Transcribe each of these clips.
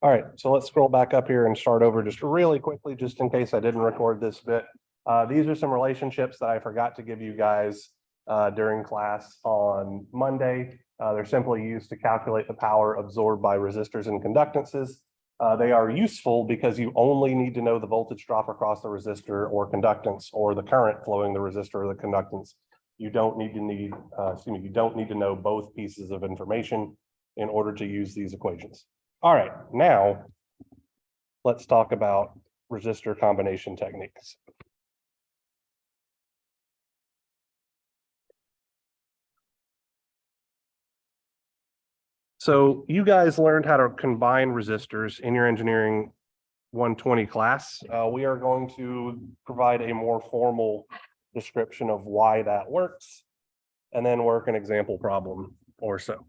All right, so let's scroll back up here and start over just really quickly, just in case I didn't record this bit. These are some relationships that I forgot to give you guys during class on Monday. They're simply used to calculate the power absorbed by resistors and conductances. They are useful because you only need to know the voltage drop across the resistor or conductance, or the current flowing the resistor or the conductance. You don't need to know both pieces of information in order to use these equations. All right, now let's talk about resistor combination techniques. So you guys learned how to combine resistors in your engineering 120 class. We are going to provide a more formal description of why that works, and then work an example problem or so.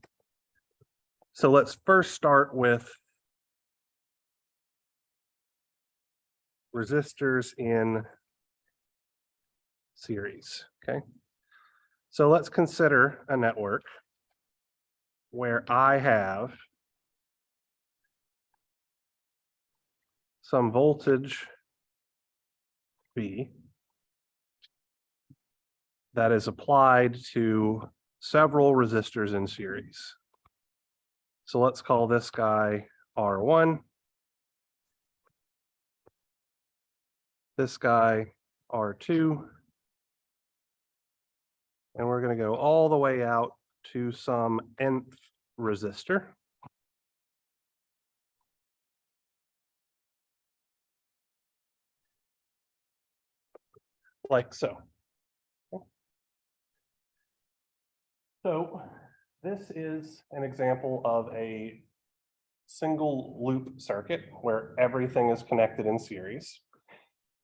So let's first start with resistors in series, okay? So let's consider a network where I have some voltage V that is applied to several resistors in series. So let's call this guy R1, this guy R2, and we're going to go all the way out to some nth resistor. Like so. So this is an example of a single loop circuit where everything is connected in series.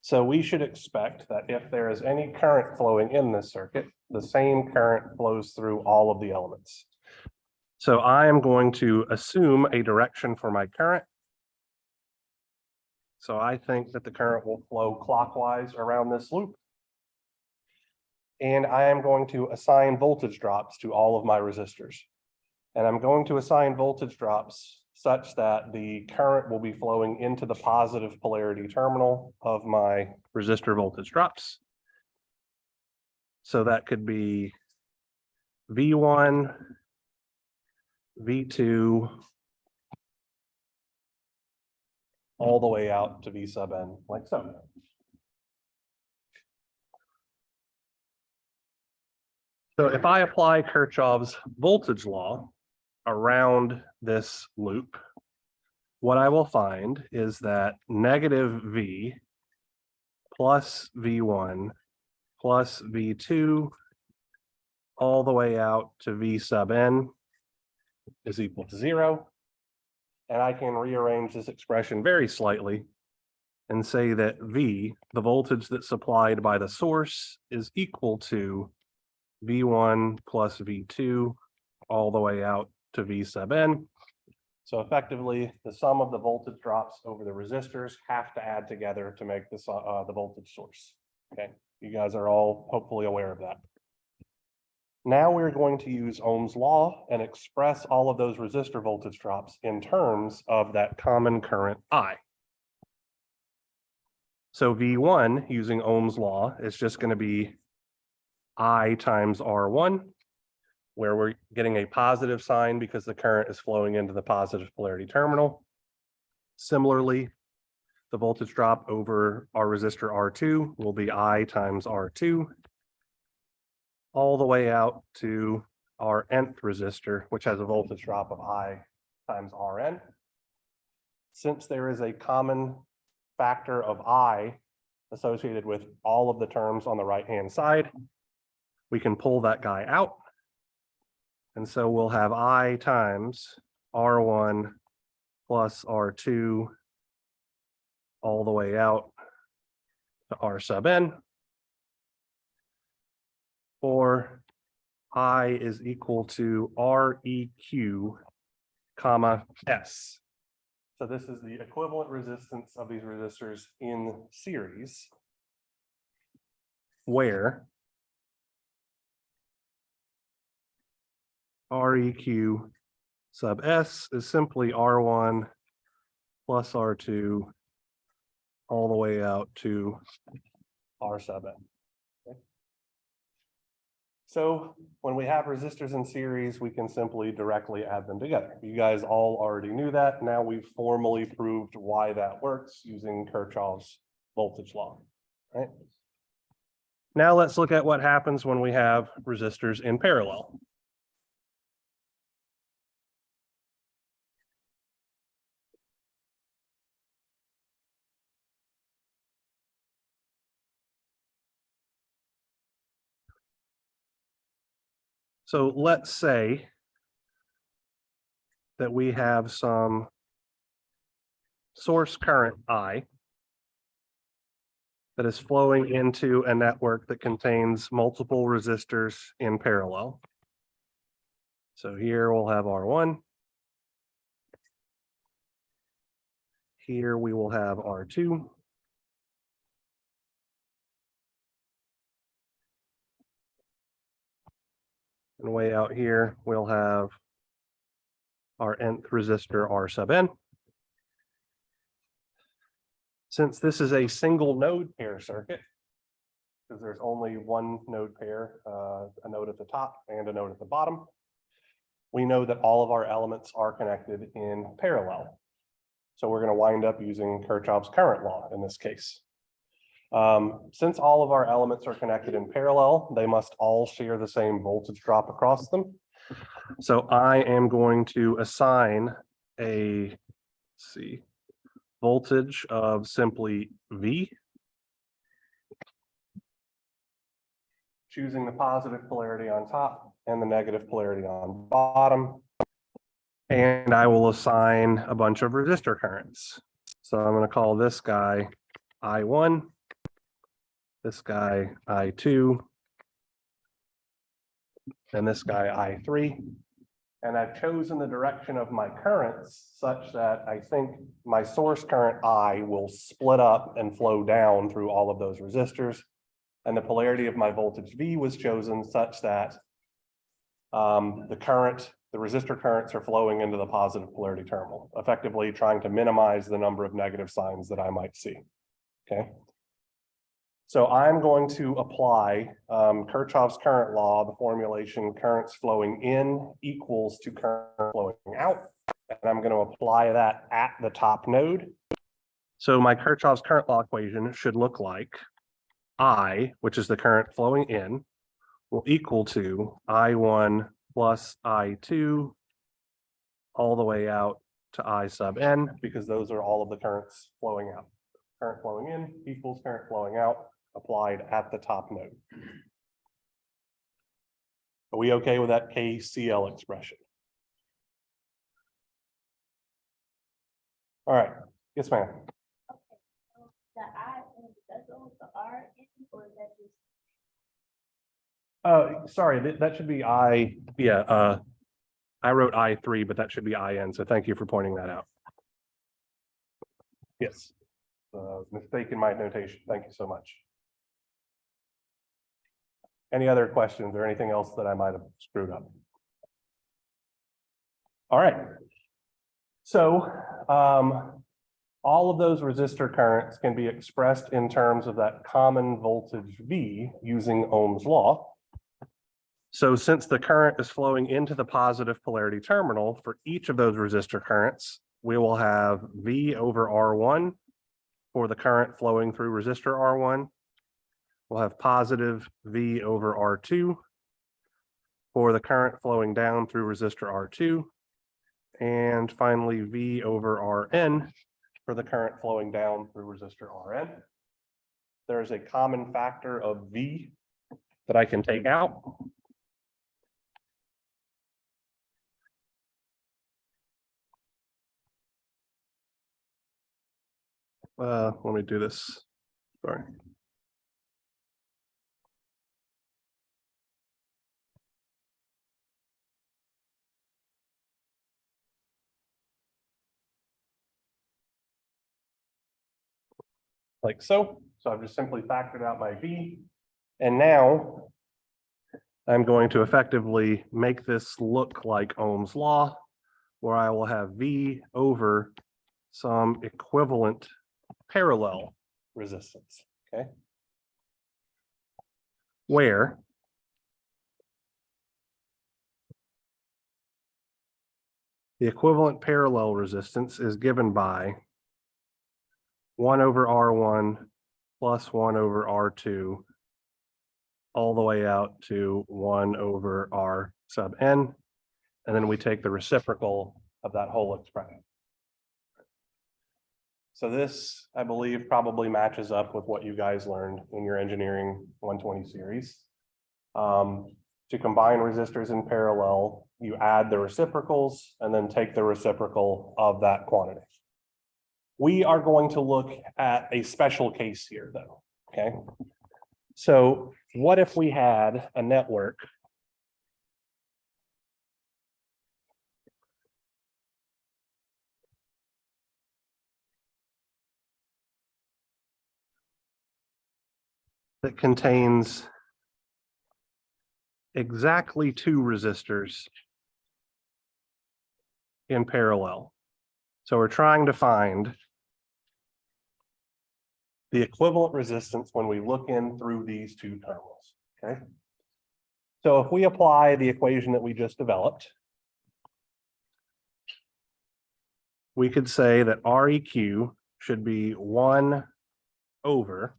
So we should expect that if there is any current flowing in this circuit, the same current flows through all of the elements. So I am going to assume a direction for my current. So I think that the current will flow clockwise around this loop. And I am going to assign voltage drops to all of my resistors. And I'm going to assign voltage drops such that the current will be flowing into the positive polarity terminal of my resistor voltage drops. So that could be V1, V2, all the way out to V sub n, like so. So if I apply Kirchhoff's voltage law around this loop, what I will find is that negative V plus V1 plus V2 all the way out to V sub n is equal to 0. And I can rearrange this expression very slightly and say that V, the voltage that's supplied by the source, is equal to V1 plus V2 all the way out to V sub n. So effectively, the sum of the voltage drops over the resistors have to add together to make this the voltage source. Okay, you guys are all hopefully aware of that. Now we're going to use Ohm's law and express all of those resistor voltage drops in terms of that common current I. So V1 using Ohm's law is just going to be I times R1, where we're getting a positive sign because the current is flowing into the positive polarity terminal. Similarly, the voltage drop over our resistor R2 will be I times R2, all the way out to our nth resistor, which has a voltage drop of I times Rn. Since there is a common factor of I associated with all of the terms on the right-hand side, we can pull that guy out. And so we'll have I times R1 plus R2 all the way out to R sub n, or I is equal to Req comma S. So this is the equivalent resistance of these resistors in series, where Req sub S is simply R1 plus R2 all the way out to R sub n. Okay. So when we have resistors in series, we can simply directly add them together. You guys all already knew that. Now we've formally proved why that works using Kirchhoff's voltage law, right? Now let's look at what happens when we have resistors in parallel. So let's say that we have some source current I that is flowing into a network that contains multiple resistors in parallel. So here we'll have R1. Here we will have R2. And way out here, we'll have our nth resistor R sub n. Since this is a single node pair circuit, because there's only one node pair, a node at the top and a node at the bottom, we know that all of our elements are connected in parallel. So we're going to wind up using Kirchhoff's current law in this case. Since all of our elements are connected in parallel, they must all share the same voltage drop across them. So I am going to assign a, let's see, voltage of simply V, choosing the positive polarity on top and the negative polarity on bottom. And I will assign a bunch of resistor currents. So I'm going to call this guy I1, this guy I2, and this guy I3. And I've chosen the direction of my currents such that I think my source current I will split up and flow down through all of those resistors. And the polarity of my voltage V was chosen such that the resistor currents are flowing into the positive polarity terminal, effectively trying to minimize the number of negative signs that I might see. Okay. So I'm going to apply Kirchhoff's current law, the formulation currents flowing in equals to current flowing out. And I'm going to apply that at the top node. So my Kirchhoff's current law equation should look like I, which is the current flowing in, will equal to I1 plus I2 all the way out to I sub n, because those are all of the currents flowing out. Current flowing in equals current flowing out, applied at the top node. Are we okay with that KCL expression? All right. Yes, ma'am. Okay, so the I, that's all the R in, or is that just? Sorry, that should be I, yeah, I wrote I3, but that should be IN, so thank you for pointing that out. Yes, mistake in my notation, thank you so much. Any other questions or anything else that I might have screwed up? All right, so all of those resistor currents can be expressed in terms of that common voltage V using Ohm's law. So since the current is flowing into the positive polarity terminal for each of those resistor currents, we will have V over R1 for the current flowing through resistor R1. We'll have positive V over R2 for the current flowing down through resistor R2. And finally, V over Rn for the current flowing down through resistor Rn. There is a common factor of V that I can take out. Let me do this. Sorry. Like so. So I've just simply factored out my V. And now I'm going to effectively make this look like Ohm's law, where I will have V over some equivalent parallel resistance, okay? Where the equivalent parallel resistance is given by 1 over R1 plus 1 over R2 all the way out to 1 over R sub n. And then we take the reciprocal of that whole expression. So this, I believe, probably matches up with what you guys learned in your engineering 120 series. To combine resistors in parallel, you add the reciprocals and then take the reciprocal of that quantity. We are going to look at a special case here, though, okay? So what if we had a network that contains exactly 2 resistors in parallel? So we're trying to find the equivalent resistance when we look in through these 2 terminals, okay? So if we apply the equation that we just developed, we could say that Req should be 1 over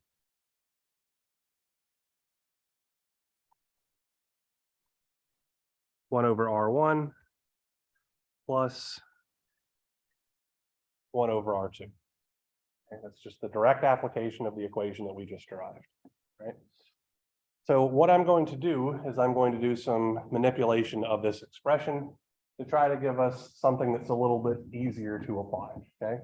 R1 plus 1 over R2. Okay, that's just the direct application of the equation that we just derived, right? So what I'm going to do is I'm going to do some manipulation of this expression to try to give us something that's a little bit easier to apply, okay?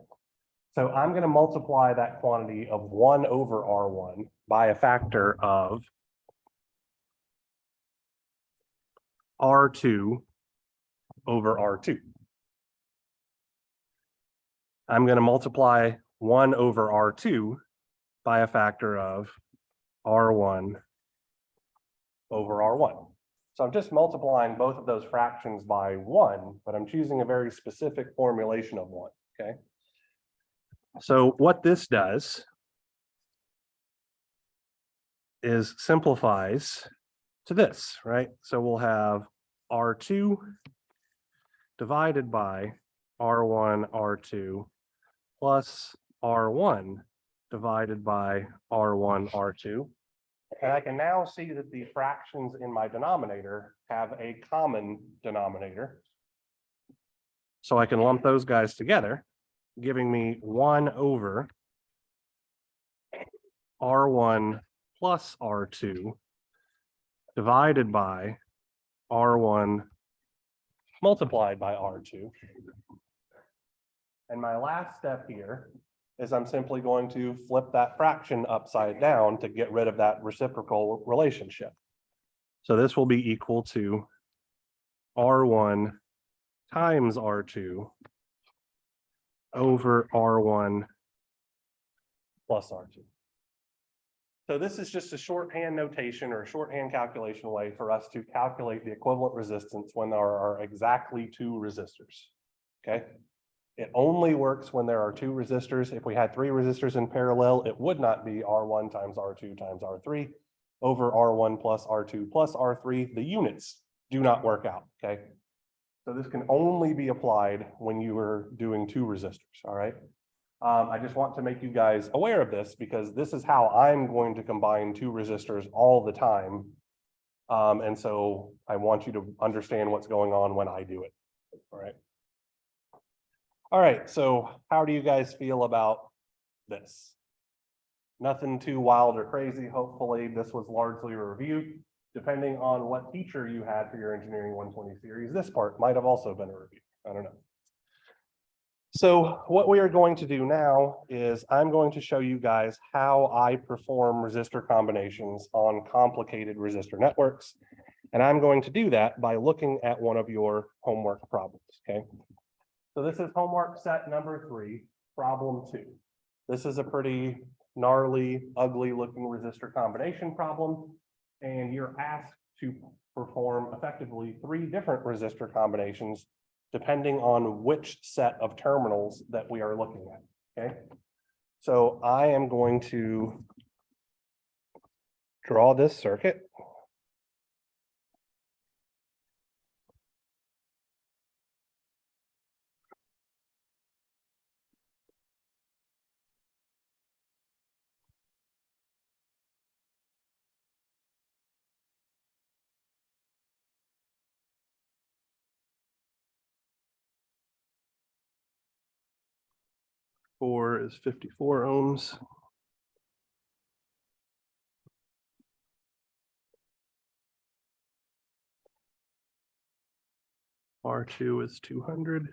So I'm going to multiply that quantity of 1 over R1 by a factor of R2 over R2. I'm going to multiply 1 over R2 by a factor of R1 over R1. So I'm just multiplying both of those fractions by 1, but I'm choosing a very specific formulation of 1, okay? So what this does is simplifies to this, right? So we'll have R2 divided by R1, R2 plus R1 divided by R1, R2. And I can now see that the fractions in my denominator have a common denominator. So I can lump those guys together, giving me 1 over R1 plus R2 divided by R1 multiplied by R2. And my last step here is I'm simply going to flip that fraction upside down to get rid of that reciprocal relationship. So this will be equal to R1 times R2 over R1 plus R2. So this is just a shorthand notation or a shorthand calculation way for us to calculate the equivalent resistance when there are exactly 2 resistors, okay? It only works when there are 2 resistors. If we had 3 resistors in parallel, it would not be R1 times R2 times R3 over R1 plus R2 plus R3. The units do not work out, okay? So this can only be applied when you are doing 2 resistors, all right? I just want to make you guys aware of this because this is how I'm going to combine 2 resistors all the time. And so I want you to understand what's going on when I do it, all right? All right, so how do you guys feel about this? Nothing too wild or crazy. Hopefully this was largely a review. Depending on what teacher you had for your engineering 120 series, this part might have also been a review. I don't know. So what we are going to do now is I'm going to show you guys how I perform resistor combinations on complicated resistor networks. And I'm going to do that by looking at one of your homework problems, okay? So this is homework set number 3, problem 2. This is a pretty gnarly, ugly looking resistor combination problem. And you're asked to perform effectively 3 different resistor combinations depending on which set of terminals that we are looking at, okay? So I am going to draw this circuit. Four is 54 ohms. R2 is 200.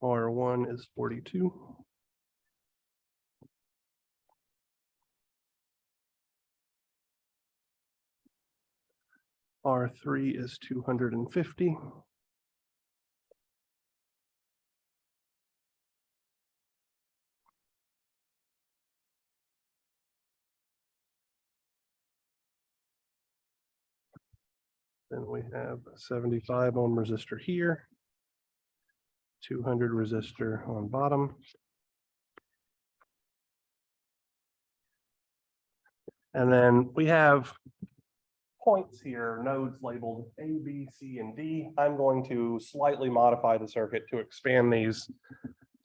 R1 is 42. R3 is 250. Then we have a 75 ohm resistor here. 200 resistor on bottom. And then we have points here, nodes labeled A, B, C, and D. I'm going to slightly modify the circuit to expand these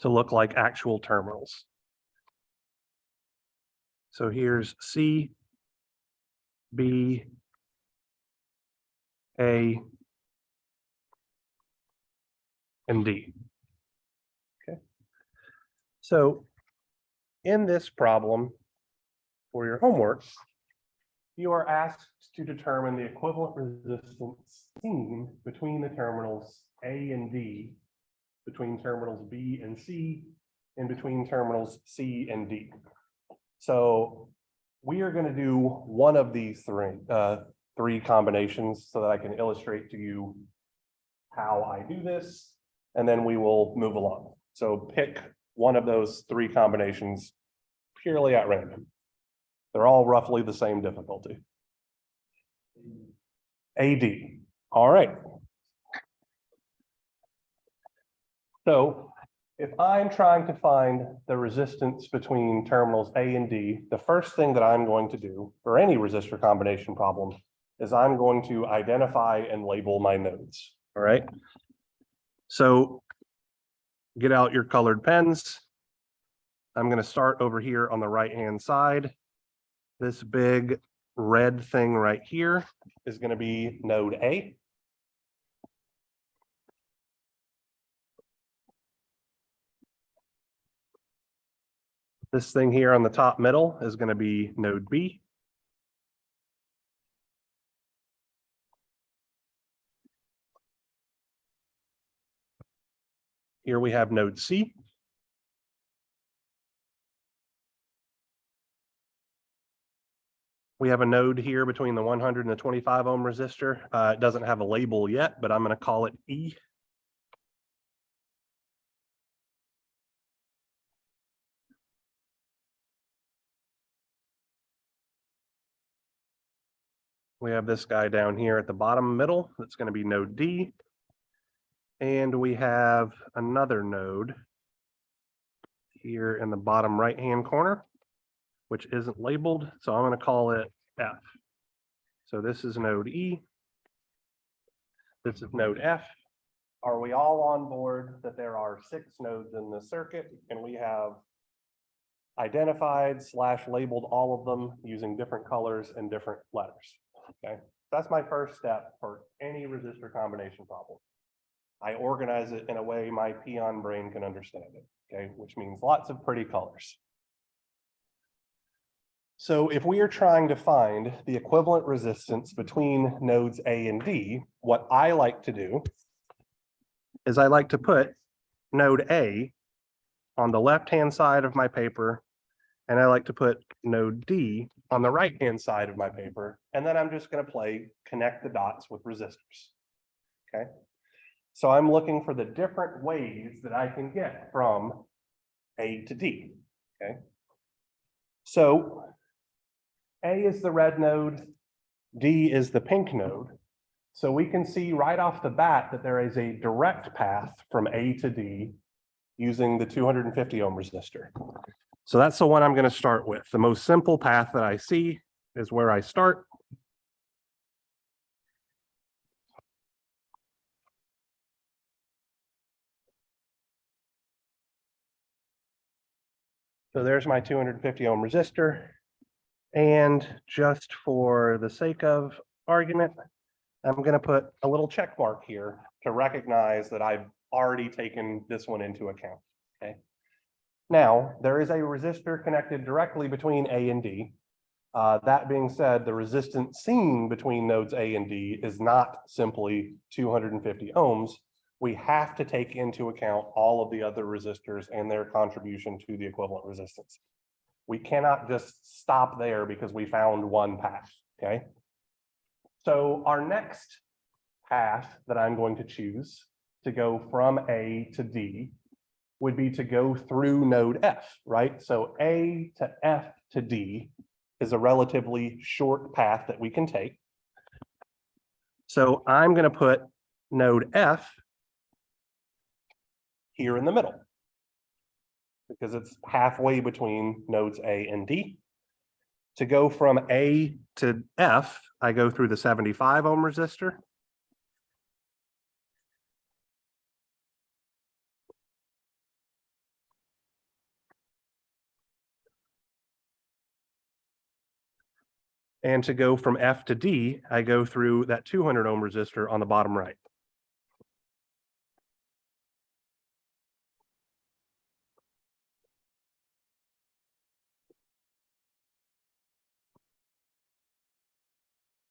to look like actual terminals. So here's C, B, A, and D. Okay. So in this problem, for your homework, you are asked to determine the equivalent resistance seen between the terminals A and D, between terminals B and C, and between terminals C and D. So we are going to do one of these three combinations so that I can illustrate to you how I do this, and then we will move along. So pick one of those three combinations purely at random. They're all roughly the same difficulty. AD. All right. So if I'm trying to find the resistance between terminals A and D, the first thing that I'm going to do for any resistor combination problem is I'm going to identify and label my nodes. All right. So get out your colored pens. I'm going to start over here on the right-hand side. This big red thing right here is going to be node A. This thing here on the top middle is going to be node B. Here we have node C. We have a node here between the 100 and the 25 ohm resistor. It doesn't have a label yet, but I'm going to call it E. We have this guy down here at the bottom middle. That's going to be node D. And we have another node here in the bottom right-hand corner, which isn't labeled. So I'm going to call it F. So this is node E. This is node F. Are we all on board that there are 6 nodes in the circuit and we have identified / labeled all of them using different colors and different letters? Okay, that's my first step for any resistor combination problem. I organize it in a way my peon brain can understand it, okay, which means lots of pretty colors. So if we are trying to find the equivalent resistance between nodes A and D, what I like to do is I like to put node A on the left-hand side of my paper, and I like to put node D on the right-hand side of my paper, and then I'm just going to connect the dots with resistors, okay? So I'm looking for the different ways that I can get from A to D, okay? So A is the red node, D is the pink node. So we can see right off the bat that there is a direct path from A to D using the 250 ohm resistor. So that's the one I'm going to start with. The most simple path that I see is where I start. So there's my 250 ohm resistor. And just for the sake of argument, I'm going to put a little check mark here to recognize that I've already taken this one into account. Okay. Now, there is a resistor connected directly between A and D. That being said, the resistance seen between nodes A and D is not simply 250 ohms. We have to take into account all of the other resistors and their contribution to the equivalent resistance. We cannot just stop there because we found one path, okay? So our next path that I'm going to choose to go from A to D would be to go through node F, right? So A to F to D is a relatively short path that we can take. So I'm going to put node F here in the middle because it's halfway between nodes A and D. To go from A to F, I go through the 75 ohm resistor. And to go from F to D, I go through that 200 ohm resistor on the bottom right.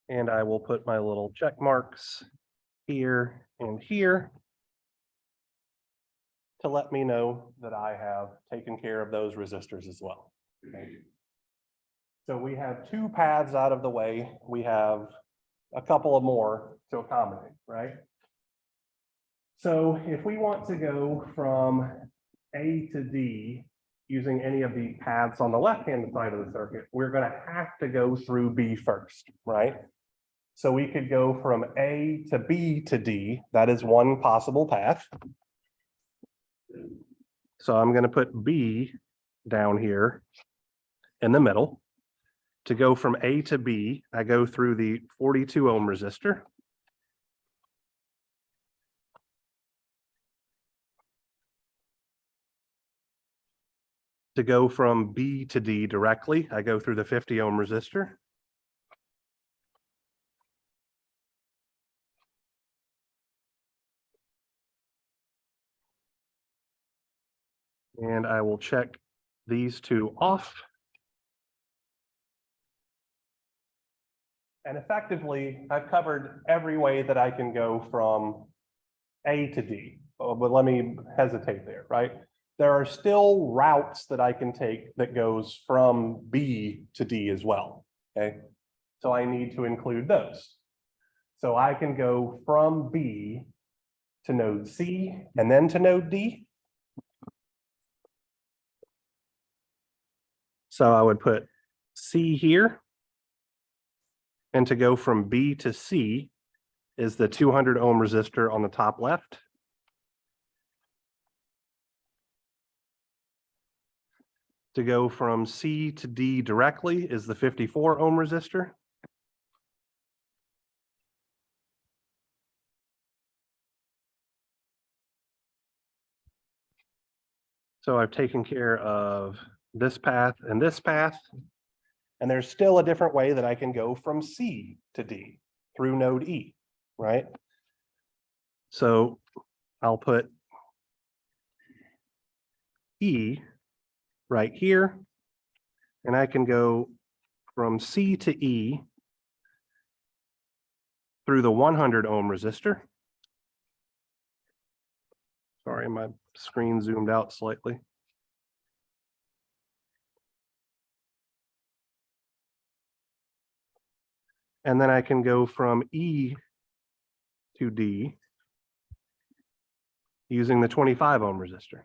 And I will put my little check marks here and here to let me know that I have taken care of those resistors as well. Okay. So we have two paths out of the way. We have a couple of more to accommodate, right? So if we want to go from A to D using any of the paths on the left-hand side of the circuit, we're going to have to go through B first, right? So we could go from A to B to D. That is one possible path. So I'm going to put B down here in the middle. To go from A to B, I go through the 42 ohm resistor. To go from B to D directly, I go through the 50 ohm resistor. And I will check these two off. And effectively, I've covered every way that I can go from A to D. But let me hesitate there, right? There are still routes that I can take that goes from B to D as well, okay? So I need to include those. So I can go from B to node C and then to node D. So I would put C here. And to go from B to C is the 200 ohm resistor on the top left. To go from C to D directly is the 54 ohm resistor. So I've taken care of this path and this path. And there's still a different way that I can go from C to D through node E, right? So I'll put E right here, and I can go from C to E through the 100 ohm resistor. Sorry, my screen zoomed out slightly. And then I can go from E to D using the 25 ohm resistor.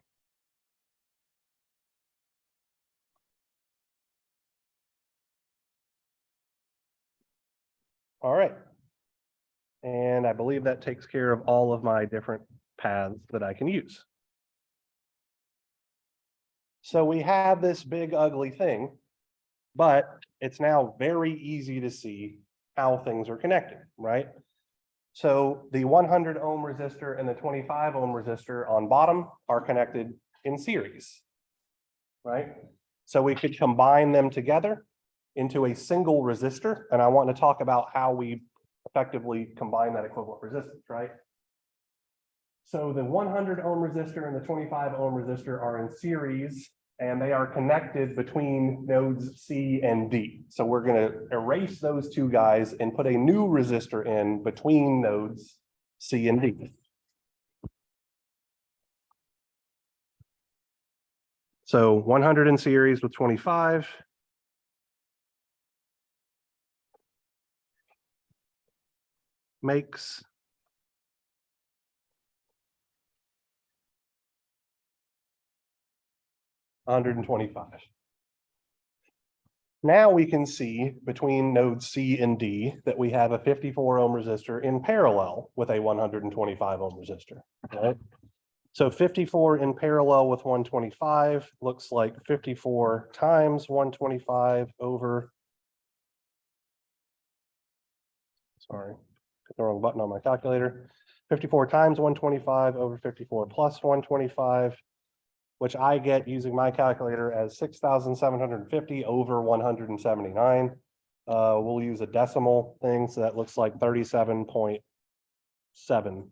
All right. And I believe that takes care of all of my different paths that I can use. So we have this big ugly thing, but it's now very easy to see how things are connected, right? So the 100 ohm resistor and the 25 ohm resistor on bottom are connected in series, right? So we could combine them together into a single resistor. And I want to talk about how we effectively combine that equivalent resistance, right? So the 100 ohm resistor and the 25 ohm resistor are in series and they are connected between nodes C and D. So we're going to erase those two guys and put a new resistor in between nodes C and D. So 100 in series with 25. Makes 125. Now we can see between nodes C and D that we have a 54 ohm resistor in parallel with a 125 ohm resistor, right? So 54 in parallel with 125 looks like 54 times 125 over, sorry, hit the wrong button on my calculator. 54 times 125 over 54 plus 125, which I get using my calculator as 6,750 over 179. We'll use a decimal thing, so that looks like 37.7.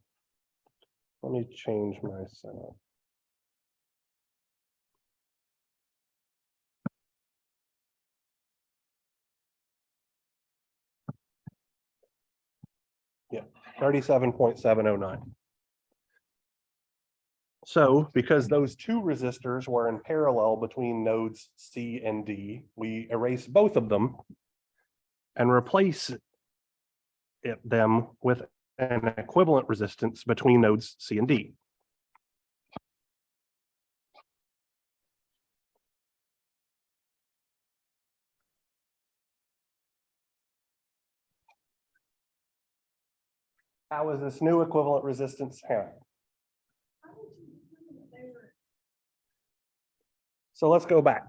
Let me change my setup. Yeah, 37.709. So because those two resistors were in parallel between nodes C and D, we erase both of them and replace them with an equivalent resistance between nodes C and D. How is this new equivalent resistance handled? So let's go back.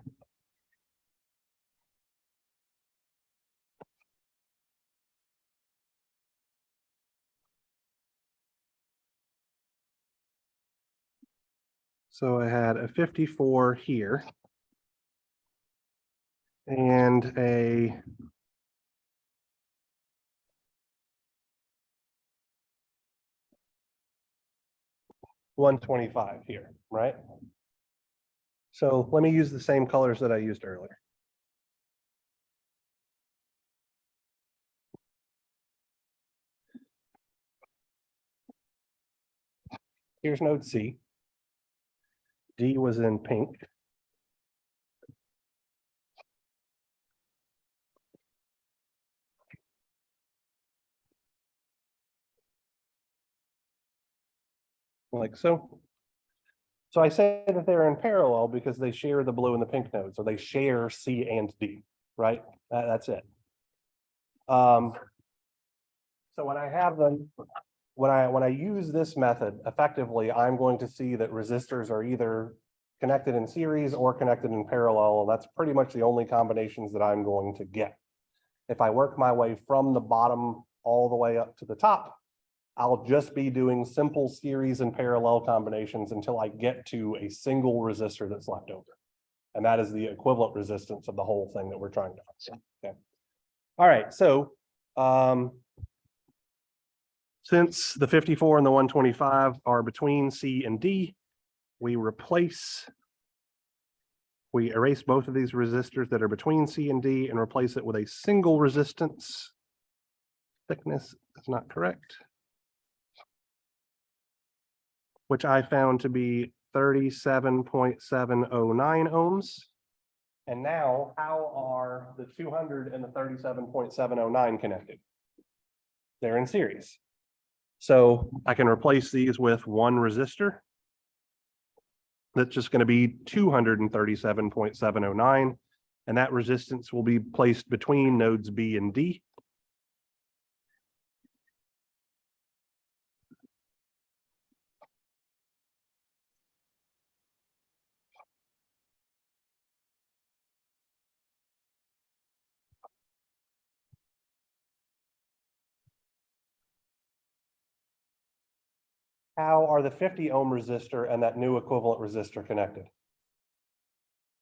So I had a 54 here and a 125 here, right? So let me use the same colors that I used earlier. Here's node C. D was in pink. Like so. So I say that they're in parallel because they share the blue and the pink nodes, so they share C and D, right? That's it. So when I have them, when I use this method, effectively, I'm going to see that resistors are either connected in series or connected in parallel, and that's pretty much the only combinations that I'm going to get. If I work my way from the bottom all the way up to the top, I'll just be doing simple series and parallel combinations until I get to a single resistor that's left over. And that is the equivalent resistance of the whole thing that we're trying to find. Okay. All right, so since the 54 and the 125 are between C and D, we erase both of these resistors that are between C and D and replace it with a single resistance. Thickness is not correct, which I found to be 37.709 ohms. And now, how are the 200 and the 37.709 connected? They're in series. So I can replace these with one resistor that's just going to be 237.709. And that resistance will be placed between nodes B and D. How are the 50 ohm resistor and that new equivalent resistor connected?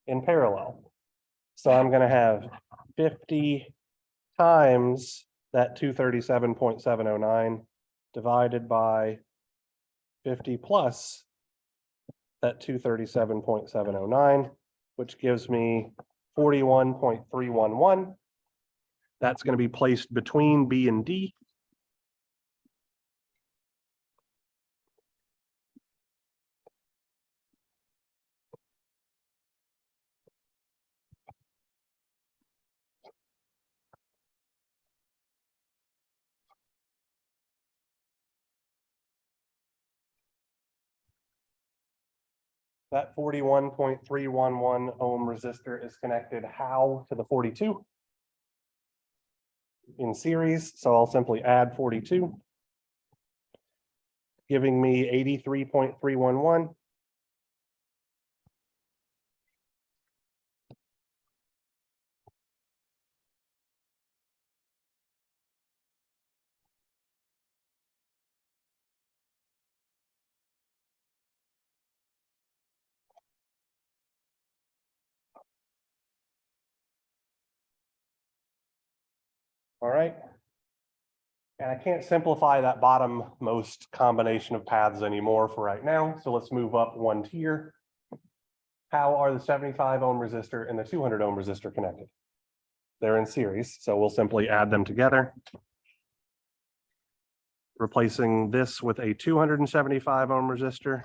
In parallel. So I'm going to have 50 times that 237.709 divided by 50 plus that 237.709, which gives me 41.311. That's going to be placed between B and D. That 41.311 ohm resistor is connected how to the 42? In series, so I'll simply add 42, giving me 83.311. All right. And I can't simplify that bottommost combination of paths anymore for right now. So let's move up one tier. How are the 75 ohm resistor and the 200 ohm resistor connected? They're in series, so we'll simply add them together. Replacing this with a 275 ohm resistor.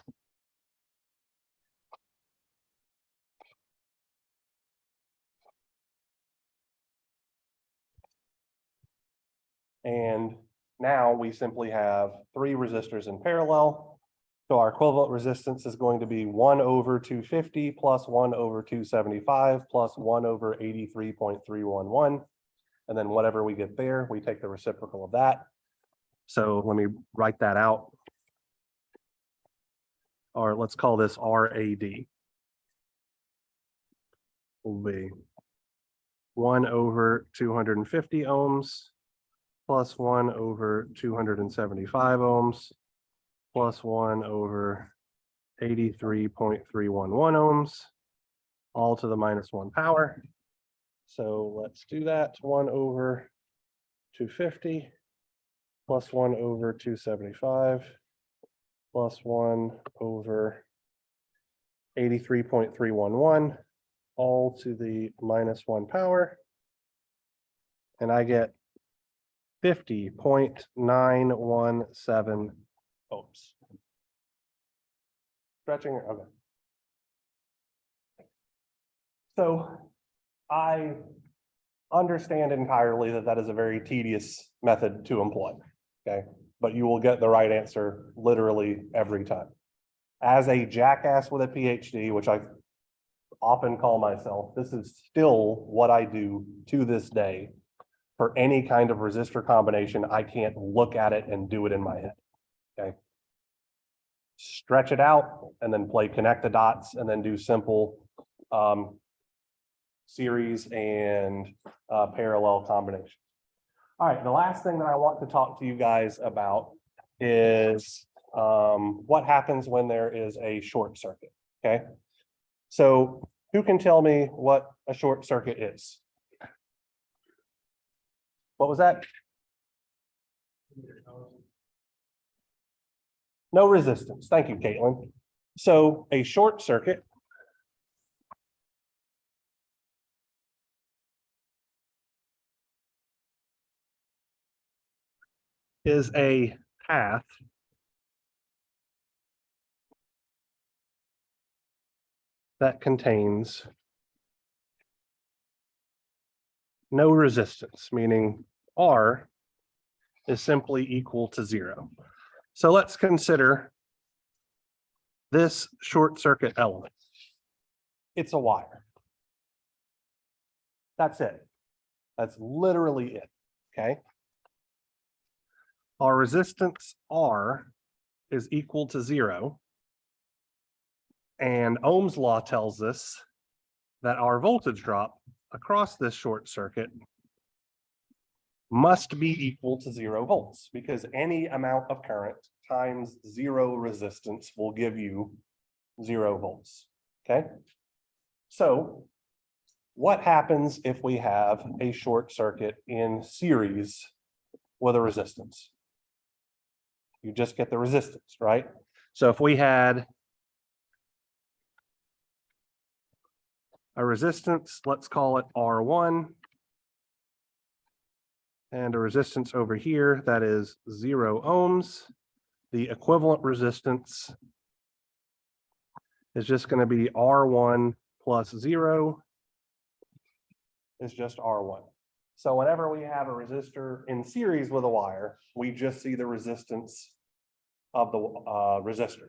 And now we simply have three resistors in parallel. So our equivalent resistance is going to be 1 over 250 plus 1 over 275 plus 1 over 83.311. And then whatever we get there, we take the reciprocal of that. So let me write that out. Or let's call this RAD. Will be 1 over 250 ohms plus 1 over 275 ohms plus 1 over 83.311 ohms, all to the -1 power. So let's do that. 1 over 250 plus 1 over 275 plus 1 over 83.311, all to the -1 power. And I get 50.917 ohms. Stretching, okay. So I understand entirely that that is a very tedious method to employ, okay? But you will get the right answer literally every time. As a jackass with a PhD, which I often call myself, this is still what I do to this day. For any kind of resistor combination, I can't look at it and do it in my head, okay? Stretch it out and then connect the dots and then do simple series and parallel combinations. All right, the last thing that I want to talk to you guys about is what happens when there is a short circuit, okay? So who can tell me what a short circuit is? What was that? No resistance. Thank you, Caitlin. So a short circuit is a path that contains no resistance, meaning R is simply equal to 0. So let's consider this short circuit element. It's a wire. That's it. That's literally it, okay? Our resistance R is equal to 0. And Ohm's law tells us that our voltage drop across this short circuit must be equal to 0 volts, because any amount of current times 0 resistance will give you 0 volts, okay? So what happens if we have a short circuit in series with a resistance? You just get the resistance, right? So if we had a resistance, let's call it R1, and a resistance over here that is 0 ohms, the equivalent resistance is just going to be R1 plus 0 is just R1. So whenever we have a resistor in series with a wire, we just see the resistance of the resistor,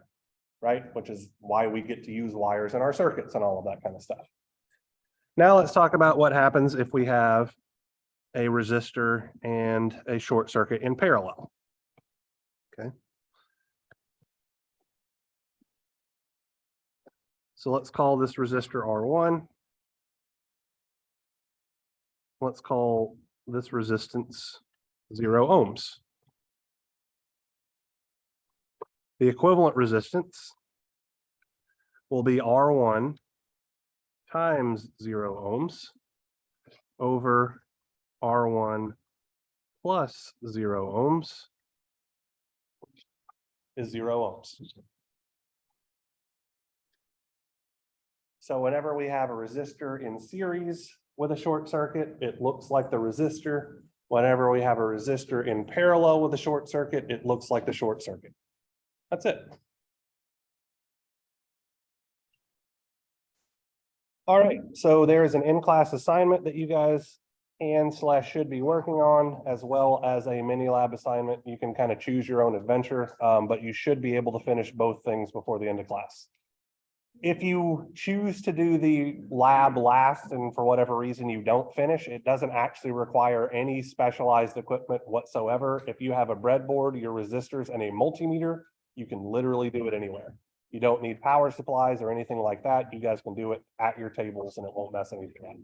right? Which is why we get to use wires in our circuits and all of that kind of stuff. Now let's talk about what happens if we have a resistor and a short circuit in parallel. Okay. So let's call this resistor R1. Let's call this resistance 0 ohms. The equivalent resistance will be R1 times 0 ohms over R1 plus 0 ohms is 0 ohms. So whenever we have a resistor in series with a short circuit, it looks like the resistor. Whenever we have a resistor in parallel with a short circuit, it looks like the short circuit. That's it. All right, so there is an in-class assignment that you guys should be working on, as well as a mini lab assignment. You can kind of choose your own adventure, but you should be able to finish both things before the end of class. If you choose to do the lab last and for whatever reason you don't finish, it doesn't actually require any specialized equipment whatsoever. If you have a breadboard, your resistors, and a multimeter, you can literally do it anywhere. You don't need power supplies or anything like that. You guys can do it at your tables and it won't mess anything up.